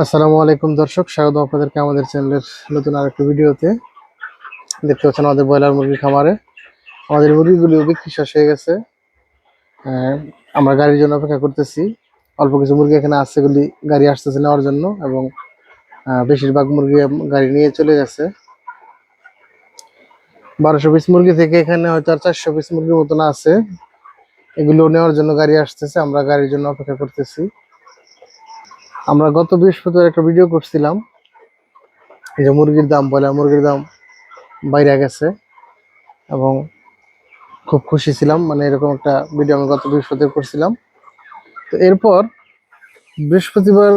আসসালামু আলাইকুম দর্শক, স্বাগত আপনাদেরকে আমাদের চ্যানেলের নতুন আরেকটি ভিডিওতে। দেখতে পাচ্ছেন আমাদের ব্রয়লার মুরগি খামারে আমাদের মুরগিগুলি বিক্রি শেষ হয়ে গেছে। আমরা গাড়ির জন্য অপেক্ষা করতেছি। অল্প কিছু মুরগি এখানে আছে, এগুলি গাড়ি আসতেছে নেওয়ার জন্য, এবং বেশিরভাগ মুরগি গাড়ি নিয়ে চলে গেছে। 1200 পিস মুরগি থেকে এখানে হয়তো আর 400 পিস মুরগির মতন আছে, এগুলো নেওয়ার জন্য গাড়ি আসতেছে। আমরা গাড়ির জন্য অপেক্ষা করতেছি। আমরা গত বৃহস্পতিবার একটা ভিডিও করছিলাম, এই যে মুরগির দাম, ব্রয়লার মুরগির দাম বাইরে গেছে, এবং খুব খুশি ছিলাম। মানে এরকম একটা ভিডিও আমি গত বৃহস্পতিবার করছিলাম। তো এরপর বৃহস্পতিবার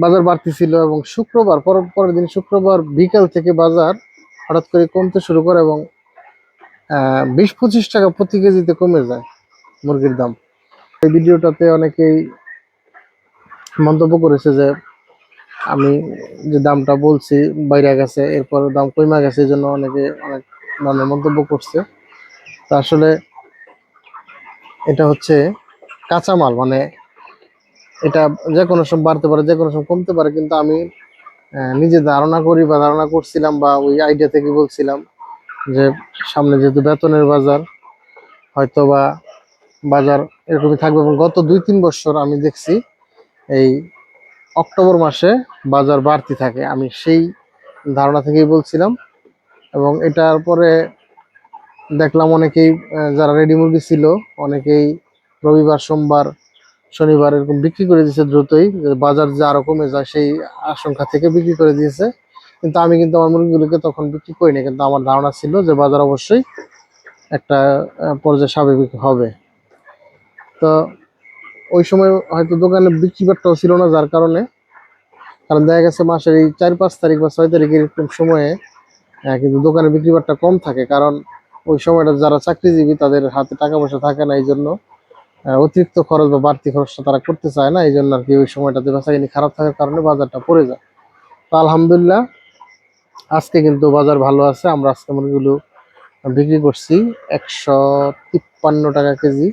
বাজার বাড়তি ছিল, এবং শুক্রবার পরের দিন শুক্রবার বিকাল থেকে বাজার হঠাৎ করে কমতে শুরু করে, এবং 20-25 টাকা প্রতি কেজিতে কমে যায় মুরগির দাম। এই ভিডিওটাতে অনেকেই মন্তব্য করেছে যে আমি যে দামটা বলছি বাইরে গেছে, এরপর দাম কমে গেছে, এই জন্য অনেকে অনেক ধরনের মন্তব্য করছে। তা আসলে এটা হচ্ছে কাঁচামাল, মানে এটা যে কোনো সময় বাড়তে পারে, যে কোনো সময় কমতে পারে। কিন্তু আমি নিজে ধারণা করি বা ধারণা করছিলাম, বা ওই আইডিয়া থেকে বলছিলাম যে সামনে যেহেতু বেতনের বাজার, হয়তো বা বাজার এরকমই থাকবে। এবং গত 2-3 বছর আমি দেখছি এই অক্টোবর মাসে বাজার বাড়তি থাকে, আমি সেই ধারণা থেকেই বলছিলাম। এবং এটার পরে দেখলাম অনেকেই যারা রেডি মুরগি ছিল, অনেকেই রবিবার, সোমবার, শনিবার এরকম বিক্রি করে দিয়েছে দ্রুতই, বাজার যে আরো কমে যায় সেই আশঙ্কা থেকে বিক্রি করে দিয়েছে। কিন্তু আমি কিন্তু আমার মুরগিগুলোকে তখন বিক্রি করিনি, কিন্তু আমার ধারণা ছিল যে বাজার অবশ্যই একটা পর্যায়ে স্বাভাবিক হবে। তো ওই সময় হয়তো দোকানে বিক্রি বাট্টাও ছিল না, যার কারণে, কারণ দেখা গেছে মাসের এই 4-5 তারিখ বা 6 তারিখের এরকম সময়ে কিন্তু দোকানে বিক্রি বাট্টা কম থাকে। কারণ ওই সময়টা যারা চাকরিজীবী তাদের হাতে টাকা পয়সা থাকে না, এই জন্য অতিরিক্ত খরচ বা বাড়তি খরচটা তারা করতে চায় না, এই জন্য আর কি ওই সময়টাতে বেচাকিনি খারাপ থাকার কারণে বাজারটা পড়ে যায়। তো আলহামদুলিল্লাহ আজকে কিন্তু বাজার ভালো আছে। আমরা আজকে মুরগিগুলো বিক্রি করছি 153 টাকা কেজি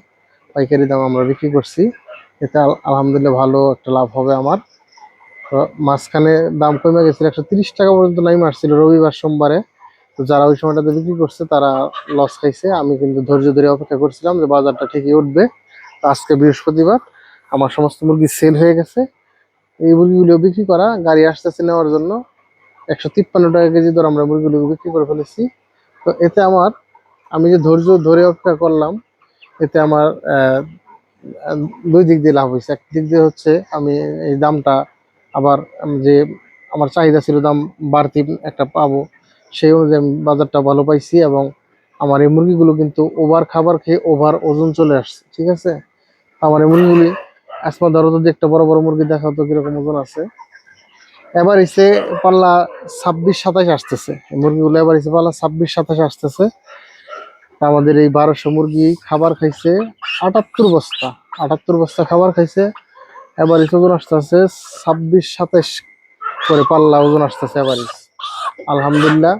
পাইকারি দাম আমরা বিক্রি করছি। এতে আলহামদুলিল্লাহ ভালো একটা লাভ হবে আমার। তো মাঝখানে দাম কমে গেছিল, 130 টাকা পর্যন্ত নাইমে আসছিল রবিবার, সোমবারে। তো যারা ওই সময়টাতে বিক্রি করছে তারা লস খাইছে। আমি কিন্তু ধৈর্য ধরে অপেক্ষা করছিলাম যে বাজারটা ঠিকই উঠবে। আজকে বৃহস্পতিবার আমার সমস্ত মুরগি সেল হয়ে গেছে। এই মুরগিগুলো বিক্রি করা, গাড়ি আসতেছে নেওয়ার জন্য। 153 টাকা কেজি দর আমরা মুরগিগুলো বিক্রি করে ফেলেছি। তো এতে আমার, আমি যে ধৈর্য ধরে অপেক্ষা করলাম, এতে আমার দুই দিক দিয়ে লাভ হয়েছে। এক দিক দিয়ে হচ্ছে আমি এই দামটা আবার যে আমার চাহিদা ছিল দাম বাড়তি একটা পাবো, সেই অনুযায়ী আমি বাজারটা ভালো পাইছি। এবং আমার এই মুরগিগুলো কিন্তু ওভার খাবার খেয়ে ওভার ওজন চলে আসছে, ঠিক আছে। আমার এই মুরগিগুলি আসমা ধরো, যদি একটা বড় বড় মুরগি দেখাও তো কিরকম ওজন আছে। এবার এসে পাল্লা 26-27 আসতেছে, এই মুরগিগুলো এবার এসে পাল্লা 26-27 আসতেছে। আমাদের এই 1200 মুরগি খাবার খাইছে 78 বস্তা, 78 বস্তা খাবার খাইছে। এবার ওজন আসতেছে 26-27 করে পাল্লা ওজন আসতেছে এবার। আলহামদুলিল্লাহ,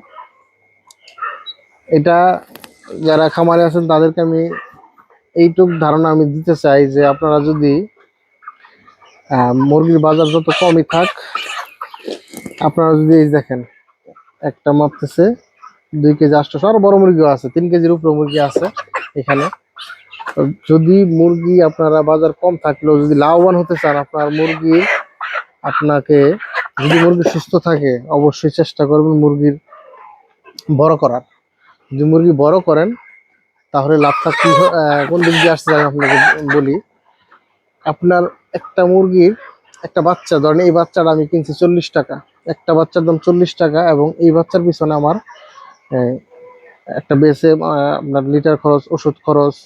এটা যারা খামারে আছেন তাদেরকে আমি এইটুক ধারণা আমি দিতে চাই যে আপনারা যদি মুরগির বাজার যত কমই থাক, আপনারা যদি এই দেখেন একটা মাপতেছে 2 কেজি 800, আরো বড় মুরগিও আছে, 3 কেজির উপরে মুরগি আছে এখানে। যদি মুরগি আপনারা বাজার কম থাকলেও যদি লাভবান হতে চান আপনার মুরগি, আপনাকে যদি মুরগি সুস্থ থাকে অবশ্যই চেষ্টা করবেন মুরগির বড় করার। যদি মুরগি বড় করেন তাহলে লাভটা কি কোন দিক দিয়ে আসছে আমি আপনাকে বলি। আপনার একটা মুরগির একটা বাচ্চা, ধরেন এই বাচ্চাটা আমি কিনছি 40 টাকা, একটা বাচ্চার দাম 40 টাকা, এবং এই বাচ্চার পিছনে আমার একটা বেসে আপনার লিটার খরচ, ওষুধ খরচ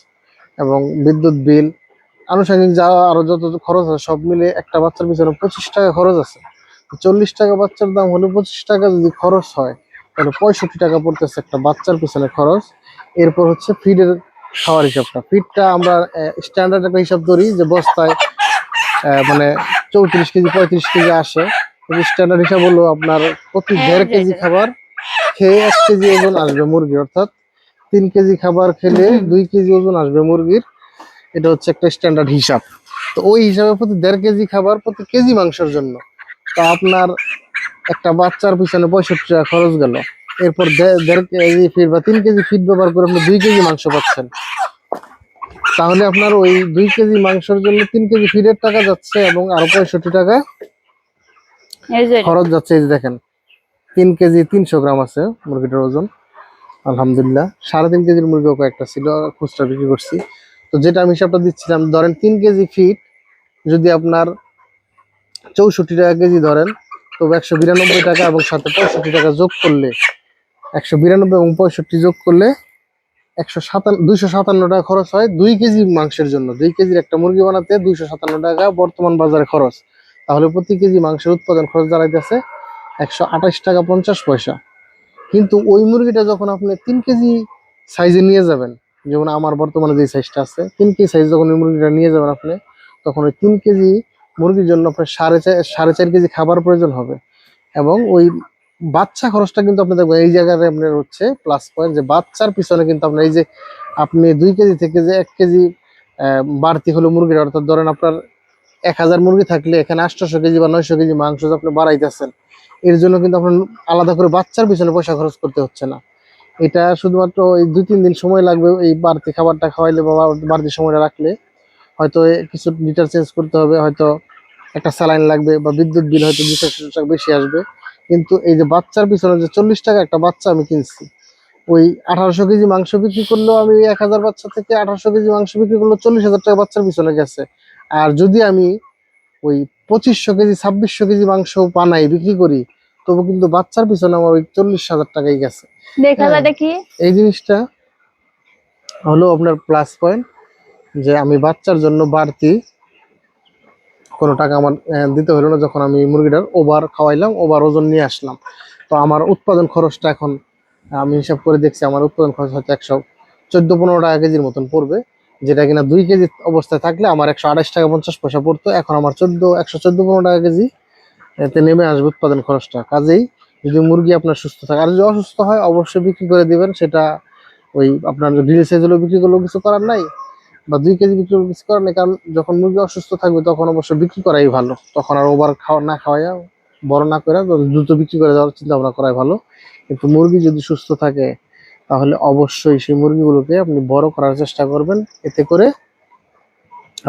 এবং বিদ্যুৎ বিল, আনুষঙ্গিক যা আরো যত খরচ আছে সব মিলে একটা বাচ্চার পিছনে 25 টাকা খরচ আছে। 40 টাকা বাচ্চার দাম হলে 25 টাকা যদি খরচ হয়, তাহলে 65 টাকা পড়তেছে একটা বাচ্চার পিছনে খরচ। এরপর হচ্ছে ফিডের খাওয়ার হিসাবটা, ফিডটা আমরা স্ট্যান্ডার্ড একটা হিসাব ধরি যে বস্তায় মানে 34 কেজি 35 কেজি আসে। স্ট্যান্ডার্ড হিসাব হলো আপনার প্রতি 1.5 কেজি খাবার খেয়ে 1 কেজি ওজন আসবে মুরগির, অর্থাৎ 3 কেজি খাবার খেলে 2 কেজি ওজন আসবে মুরগির। এটা হচ্ছে একটা স্ট্যান্ডার্ড হিসাব। তো ওই হিসাবে প্রতি 1.5 কেজি খাবার প্রতি কেজি মাংসের জন্য, তো আপনার একটা বাচ্চার পিছনে 65 টাকা খরচ গেল। এরপর 1.5 কেজি ফিড বা 3 কেজি ফিড ব্যবহার করে আপনি 2 কেজি মাংস পাচ্ছেন। তাহলে আপনার ওই 2 কেজি মাংসের জন্য 3 কেজি ফিডের টাকা যাচ্ছে এবং আরো 65 টাকা খরচ যাচ্ছে। এই যে দেখেন 3 কেজি 300 গ্রাম আছে মুরগিটার ওজন, আলহামদুলিল্লাহ। 3.5 কেজির মুরগিও কয়েকটা ছিল, খুচরা বিক্রি করছি। তো যেটা আমি হিসাবটা দিচ্ছিলাম, ধরেন 3 কেজি ফিড যদি আপনার 64 টাকা কেজি ধরেন, তো 192 টাকা এবং সাথে 65 টাকা যোগ করলে 192 এবং 65 যোগ করলে 257 টাকা খরচ হয় 2 কেজি মাংসের জন্য। 2 কেজির একটা মুরগি বানাতে 257 টাকা বর্তমান বাজারে খরচ। তাহলে প্রতি কেজি মাংসের উৎপাদন খরচ দাঁড়াইতেছে 128 টাকা 50 পয়সা। কিন্তু ওই মুরগিটা যখন আপনি 3 কেজি সাইজে নিয়ে যাবেন, যেমন আমার বর্তমানে যে সাইজটা আছে 3 কেজি সাইজ, যখন ওই মুরগিটা নিয়ে যাবেন আপনি, তখন ওই 3 কেজি মুরগির জন্য আপনার 4.5 কেজি খাবার প্রয়োজন হবে। এবং ওই বাচ্চা খরচটা কিন্তু আপনি দেখবেন এই জায়গায় আপনার হচ্ছে প্লাস পয়েন্ট, যে বাচ্চার পিছনে কিন্তু আপনার এই যে আপনি 2 কেজি থেকে যে 1 কেজি বাড়তি হলো মুরগির, অর্থাৎ ধরেন আপনার 1000 মুরগি থাকলে এখানে 800 কেজি বা 900 কেজি মাংস আপনি বাড়াইতেছেন, এর জন্য কিন্তু আপনার আলাদা করে বাচ্চার পিছনে পয়সা খরচ করতে হচ্ছে না। এটা শুধুমাত্র এই 2-3 দিন সময় লাগবে এই বাড়তি খাবারটা খাওয়াইলে বা বাড়তি সময়টা রাখলে। হয়তো কিছু লিটার চেঞ্জ করতে হবে, হয়তো একটা স্যালাইন লাগবে, বা বিদ্যুৎ বিল হয়তো 200 টাকা বেশি আসবে। কিন্তু এই যে বাচ্চার পিছনে যে 40 টাকা একটা বাচ্চা আমি কিনছি, ওই 1800 কেজি মাংস বিক্রি করলেও আমি 1000 বাচ্চা থেকে 1800 কেজি মাংস বিক্রি করলেও 40,000 টাকা বাচ্চার পিছনে গেছে। আর যদি আমি ওই 2500 কেজি 2600 কেজি মাংস বানাই বিক্রি করি, তবু কিন্তু বাচ্চার পিছনে আমার ওই 40,000 টাকাই গেছে। এই জিনিসটা হলো আপনার প্লাস পয়েন্ট, যে আমি বাচ্চার জন্য বাড়তি কোনো টাকা আমার দিতে হলো না। যখন আমি মুরগিটার ওভার খাওয়াইলাম, ওভার ওজন নিয়ে আসলাম, তো আমার উৎপাদন খরচটা এখন আমি হিসাব করে দেখছি, আমার উৎপাদন খরচ হয়তো 114-15 টাকা কেজির মতন পড়বে। যেটা কিনা 2 কেজি অবস্থায় থাকলে আমার 128 টাকা 50 পয়সা পড়তো, এখন আমার 114-15 টাকা কেজি এতে নেমে আসবে উৎপাদন খরচটা। কাজেই যদি মুরগি আপনার সুস্থ থাকে, আর যদি অসুস্থ হয় অবশ্যই বিক্রি করে দিবেন। সেটা ওই আপনার গ্রিল সাইজ হলেও বিক্রি করলেও কিছু করার নাই, বা 2 কেজি বিক্রি করলেও কিছু করার নেই। কারণ যখন মুরগি অসুস্থ থাকবে তখন অবশ্যই বিক্রি করাই ভালো। তখন আর ওভার না খাওয়াইয়া, বড় না করে দ্রুত বিক্রি করে দেওয়ার চিন্তা ভাবনা করাই ভালো। কিন্তু মুরগি যদি সুস্থ থাকে তাহলে অবশ্যই সেই মুরগিগুলোকে আপনি বড় করার চেষ্টা করবেন। এতে করে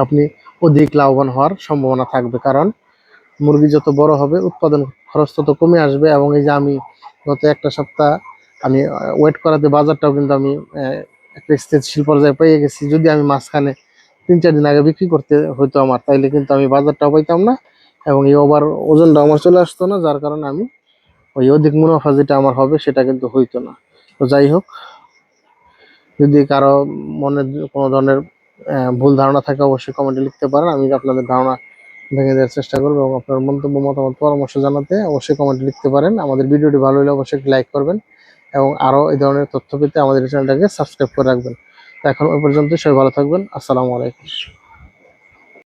আপনি অধিক লাভবান হওয়ার সম্ভাবনা থাকবে। কারণ মুরগি যত বড় হবে উৎপাদন খরচ তত কমে আসবে। এবং এই যে আমি গত একটা সপ্তাহ আমি ওয়েট করাতে বাজারটাও কিন্তু আমি একটা স্থিতিশীল পর্যায়ে পেয়ে গেছি। যদি আমি মাঝখানে 3-4 দিন আগে বিক্রি করতে হইতো আমার, তাইলে কিন্তু আমি বাজারটাও পাইতাম না এবং এই ওভার ওজনটা আমার চলে আসতো না, যার কারণে আমি ওই অধিক মুনাফা যেটা আমার হবে সেটা কিন্তু হইতো না। তো যাই হোক, যদি কারো মনে কোনো ধরনের ভুল ধারণা থাকে অবশ্যই কমেন্টে লিখতে পারেন। আমি আপনাদের ধারণা ভেঙে দেওয়ার চেষ্টা করবো এবং আপনার মন্তব্য মতামত পরামর্শ জানাতে অবশ্যই কমেন্টে লিখতে পারেন। আমাদের ভিডিওটি ভালো হলে অবশ্যই লাইক করবেন এবং আরো এই ধরনের তথ্য পেতে আমাদের চ্যানেলটাকে সাবস্ক্রাইব করে রাখবেন। তো এখন ওই পর্যন্ত সবাই ভালো থাকবেন। আসসালামু আলাইকুম।